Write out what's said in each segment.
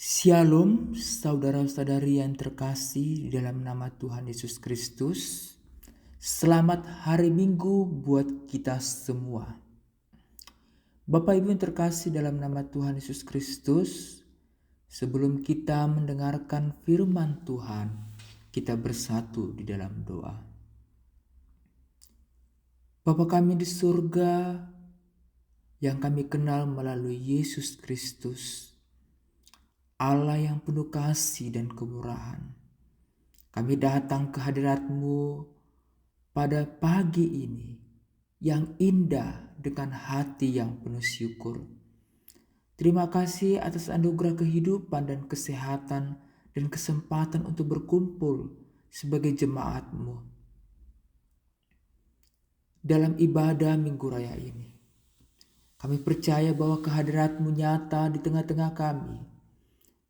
Shalom, saudara-saudari yang terkasih di dalam nama Tuhan Yesus Kristus. Selamat hari Minggu buat kita semua. Bapak Ibu yang terkasih dalam nama Tuhan Yesus Kristus, sebelum kita mendengarkan firman Tuhan, kita bersatu di dalam doa. Bapa kami di surga, yang kami kenal melalui Yesus Kristus, Allah yang penuh kasih dan kemurahan. Kami datang ke hadirat-Mu pada pagi ini yang indah dengan hati yang penuh syukur. Terima kasih atas anugerah kehidupan dan kesehatan dan kesempatan untuk berkumpul sebagai jemaat-Mu dalam ibadah Minggu Raya ini. Kami percaya bahwa kehadirat-Mu nyata di tengah-tengah kami,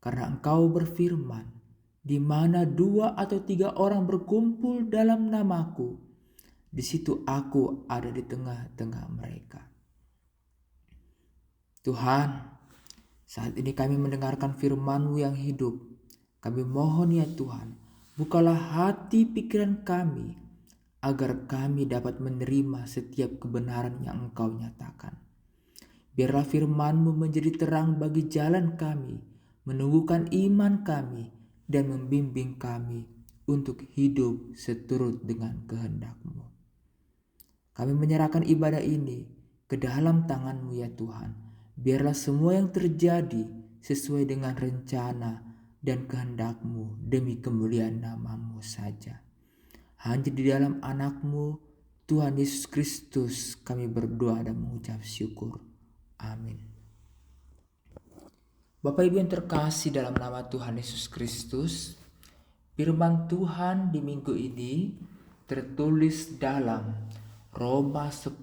karena Engkau berfirman, di mana 2 atau 3 orang berkumpul dalam nama-Ku, di situ Aku ada di tengah-tengah mereka. Tuhan, saat ini kami mendengarkan firman-Mu yang hidup. Kami mohon ya Tuhan, bukalah hati pikiran kami, agar kami dapat menerima setiap kebenaran yang Engkau nyatakan. Biarlah firman-Mu menjadi terang bagi jalan kami, menumbuhkan iman kami, dan membimbing kami untuk hidup seturut dengan kehendak-Mu. Kami menyerahkan ibadah ini ke dalam tangan-Mu ya Tuhan. Biarlah semua yang terjadi sesuai dengan rencana dan kehendak-Mu demi kemuliaan nama-Mu saja. Hanya di dalam anak-Mu, Tuhan Yesus Kristus, kami berdoa dan mengucap syukur. Amin. Bapak Ibu yang terkasih dalam nama Tuhan Yesus Kristus, firman Tuhan di minggu ini tertulis dalam Roma 10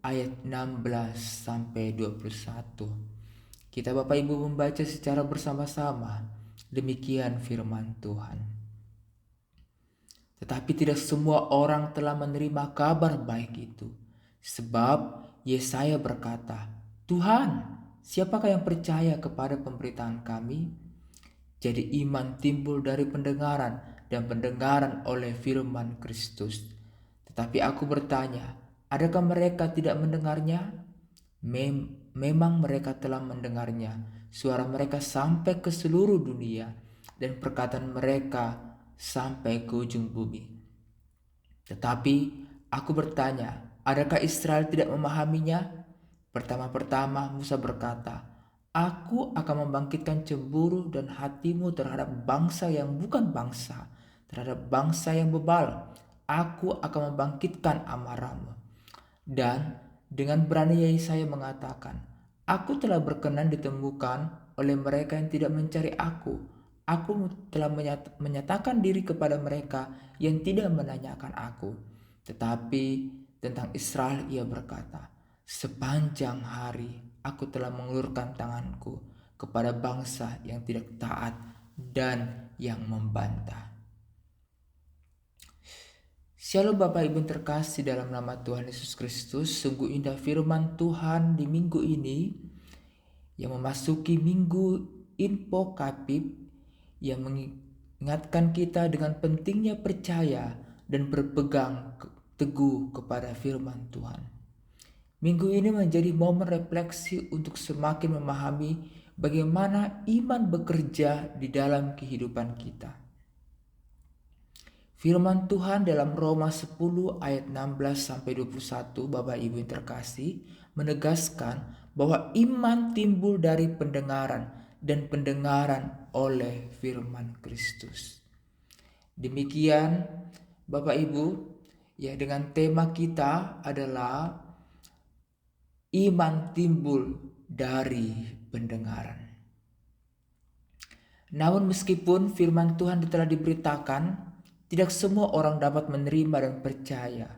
ayat 16 sampai 21. Kita Bapak Ibu membaca secara bersama-sama. Demikian firman Tuhan. Tetapi tidak semua orang telah menerima kabar baik itu. Sebab Yesaya berkata, "Tuhan, siapakah yang percaya kepada pemberitaan kami?" Jadi iman timbul dari pendengaran, dan pendengaran oleh firman Kristus. Tetapi aku bertanya, adakah mereka tidak mendengarnya? Memang mereka telah mendengarnya. Suara mereka sampai ke seluruh dunia, dan perkataan mereka sampai ke ujung bumi. Tetapi aku bertanya, adakah Israel tidak memahaminya? Pertama-tama Musa berkata, "Aku akan membangkitkan cemburu dan hatimu terhadap bangsa yang bukan bangsa, terhadap bangsa yang bebal. Aku akan membangkitkan amarahmu." Dan dengan berani Yesaya mengatakan, "Aku telah berkenan ditemukan oleh mereka yang tidak mencari aku. Aku telah menyatakan diri kepada mereka yang tidak menanyakan aku." Tetapi tentang Israel ia berkata, "Sepanjang hari aku telah mengulurkan tanganku kepada bangsa yang tidak taat dan yang membantah." Shalom Bapak Ibu terkasih dalam nama Tuhan Yesus Kristus. Sungguh indah firman Tuhan di minggu ini yang memasuki minggu Info Kapib, yang mengingatkan kita dengan pentingnya percaya dan berpegang teguh kepada firman Tuhan. Minggu ini menjadi momen refleksi untuk semakin memahami bagaimana iman bekerja di dalam kehidupan kita. Firman Tuhan dalam Roma 10 ayat 16 sampai 21, Bapak Ibu yang terkasih, menegaskan bahwa iman timbul dari pendengaran, dan pendengaran oleh firman Kristus. Demikian Bapak Ibu, ya, dengan tema kita adalah iman timbul dari pendengaran. Namun meskipun firman Tuhan telah diberitakan, tidak semua orang dapat menerima dan percaya.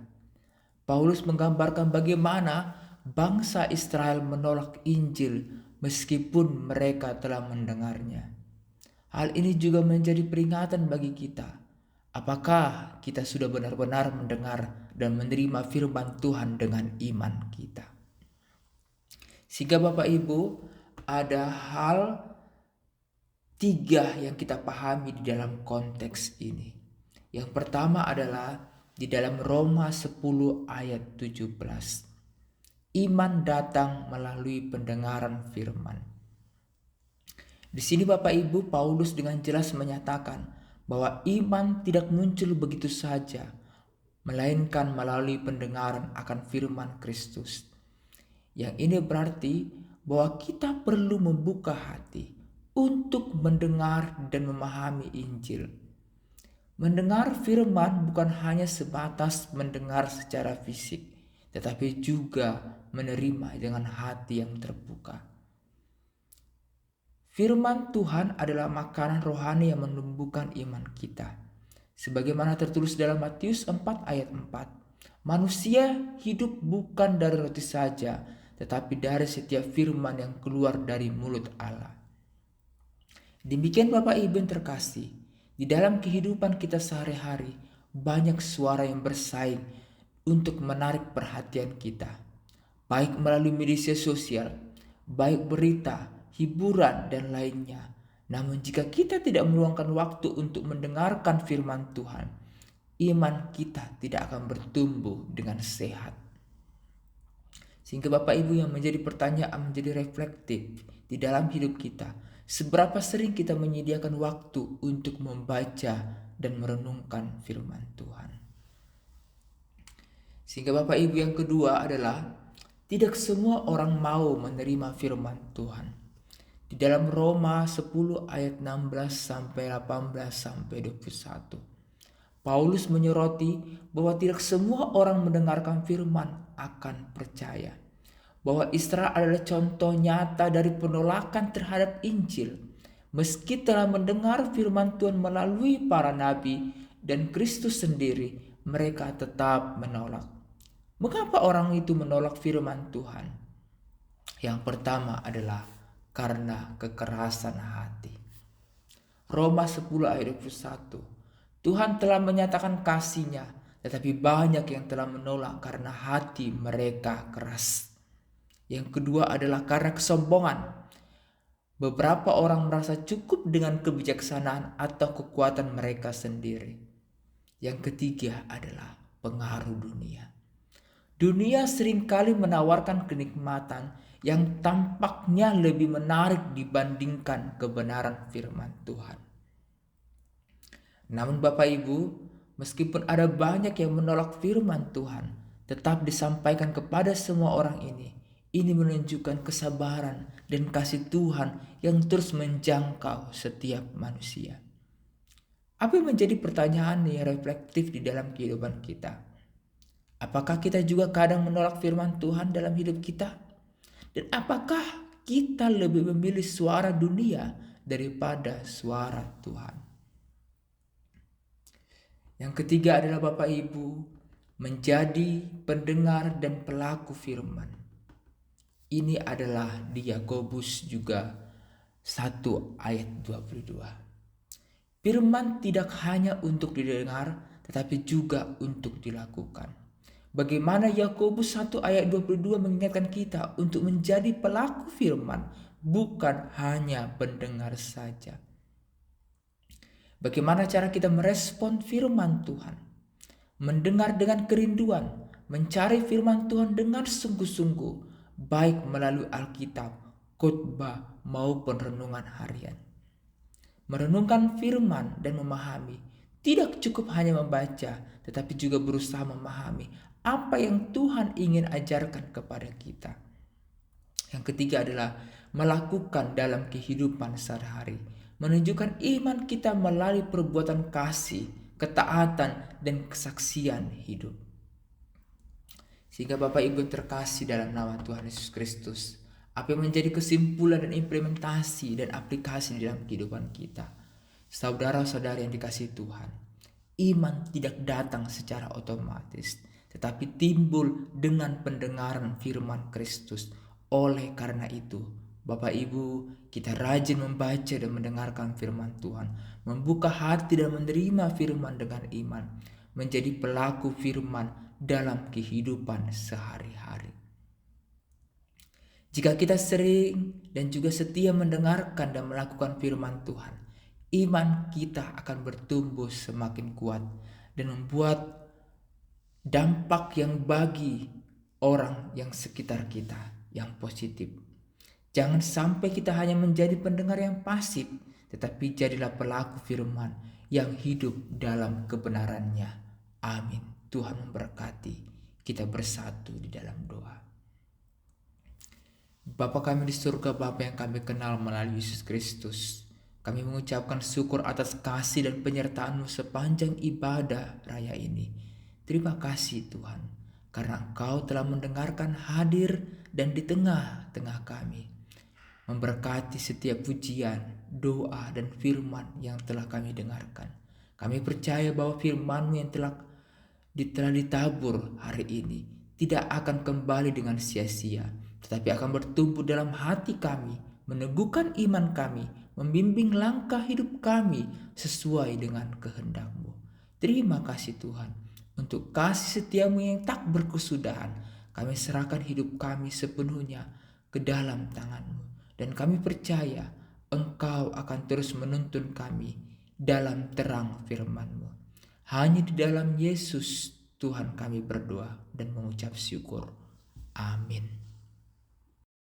Paulus menggambarkan bagaimana bangsa Israel menolak Injil meskipun mereka telah mendengarnya. Hal ini juga menjadi peringatan bagi kita. Apakah kita sudah benar-benar mendengar dan menerima firman Tuhan dengan iman kita? Sehingga Bapak Ibu, ada hal tiga yang kita pahami di dalam konteks ini. Yang pertama adalah di dalam Roma 10 ayat 17. Iman datang melalui pendengaran firman. Di sini Bapak Ibu, Paulus dengan jelas menyatakan bahwa iman tidak muncul begitu saja, melainkan melalui pendengaran akan firman Kristus. Yang ini berarti bahwa kita perlu membuka hati untuk mendengar dan memahami Injil. Mendengar firman bukan hanya sebatas mendengar secara fisik, tetapi juga menerima dengan hati yang terbuka. Firman Tuhan adalah makanan rohani yang menumbuhkan iman kita. Sebagaimana tertulis dalam Matius 4 ayat 4, manusia hidup bukan dari roti saja, tetapi dari setiap firman yang keluar dari mulut Allah. Demikian Bapak Ibu yang terkasih, di dalam kehidupan kita sehari-hari banyak suara yang bersaing untuk menarik perhatian kita, baik melalui media sosial, baik berita, hiburan, dan lainnya. Namun jika kita tidak meluangkan waktu untuk mendengarkan firman Tuhan, iman kita tidak akan bertumbuh dengan sehat. Sehingga Bapak Ibu yang menjadi pertanyaan menjadi reflektif di dalam hidup kita. Seberapa sering kita menyediakan waktu untuk membaca dan merenungkan firman Tuhan. Sehingga Bapak Ibu yang kedua adalah tidak semua orang mau menerima firman Tuhan. Di dalam Roma 10 ayat 16 sampai 18 sampai 21. Paulus menyoroti bahwa tidak semua orang mendengarkan firman akan percaya. Bahwa Israel adalah contoh nyata dari penolakan terhadap Injil. Meski telah mendengar firman Tuhan melalui para nabi dan Kristus sendiri, mereka tetap menolak. Mengapa orang itu menolak firman Tuhan? Yang pertama adalah karena kekerasan hati. Roma 10 ayat 21. Tuhan telah menyatakan kasih-Nya, tetapi banyak yang telah menolak karena hati mereka keras. Yang kedua adalah karena kesombongan. Beberapa orang merasa cukup dengan kebijaksanaan atau kekuatan mereka sendiri. Yang ketiga adalah pengaruh dunia. Dunia seringkali menawarkan kenikmatan yang tampaknya lebih menarik dibandingkan kebenaran firman Tuhan. Namun Bapak Ibu, meskipun ada banyak yang menolak firman Tuhan, tetap disampaikan kepada semua orang ini. Ini menunjukkan kesabaran dan kasih Tuhan yang terus menjangkau setiap manusia. Apa yang menjadi pertanyaan yang reflektif di dalam kehidupan kita? Apakah kita juga kadang menolak firman Tuhan dalam hidup kita? Dan apakah kita lebih memilih suara dunia daripada suara Tuhan? Yang ketiga adalah Bapak Ibu, menjadi pendengar dan pelaku firman. Ini adalah di Yakobus juga 1 ayat 22. Firman tidak hanya untuk didengar, tetapi juga untuk dilakukan. Bagaimana Yakobus 1 ayat 22 mengingatkan kita untuk menjadi pelaku firman, bukan hanya pendengar saja. Bagaimana cara kita merespon firman Tuhan? Mendengar dengan kerinduan, mencari firman Tuhan dengan sungguh-sungguh, baik melalui Alkitab, khotbah maupun renungan harian. Merenungkan firman dan memahami tidak cukup hanya membaca, tetapi juga berusaha memahami apa yang Tuhan ingin ajarkan kepada kita. Yang ketiga adalah melakukan dalam kehidupan sehari-hari, menunjukkan iman kita melalui perbuatan kasih, ketaatan, dan kesaksian hidup. Sehingga Bapak Ibu terkasih dalam nama Tuhan Yesus Kristus, apa yang menjadi kesimpulan dan implementasi dan aplikasi dalam kehidupan kita? Saudara-saudari yang dikasihi Tuhan, iman tidak datang secara otomatis, tetapi timbul dengan pendengaran firman Kristus. Oleh karena itu, Bapak Ibu, kita rajin membaca dan mendengarkan firman Tuhan, membuka hati dan menerima firman dengan iman, menjadi pelaku firman dalam kehidupan sehari-hari. Jika kita sering dan juga setia mendengarkan dan melakukan firman Tuhan, iman kita akan bertumbuh semakin kuat dan membuat dampak yang bagi orang yang sekitar kita yang positif. Jangan sampai kita hanya menjadi pendengar yang pasif, tetapi jadilah pelaku firman yang hidup dalam kebenarannya. Amin. Tuhan memberkati. Kita bersatu di dalam doa. Bapa kami di surga, Bapa yang kami kenal melalui Yesus Kristus, kami mengucapkan syukur atas kasih dan penyertaan-Mu sepanjang ibadah raya ini. Terima kasih Tuhan, karena Engkau telah mendengarkan, hadir dan di tengah-tengah kami. Memberkati setiap pujian, doa, dan firman yang telah kami dengarkan. Kami percaya bahwa firman-Mu yang telah ditabur hari ini tidak akan kembali dengan sia-sia, tetapi akan bertumbuh dalam hati kami, meneguhkan iman kami, membimbing langkah hidup kami sesuai dengan kehendak-Mu. Terima kasih Tuhan untuk kasih setia-Mu yang tak berkesudahan. Kami serahkan hidup kami sepenuhnya ke dalam tangan-Mu, dan kami percaya Engkau akan terus menuntun kami dalam terang firman-Mu. Hanya di dalam Yesus Tuhan kami berdoa dan mengucap syukur. Amin.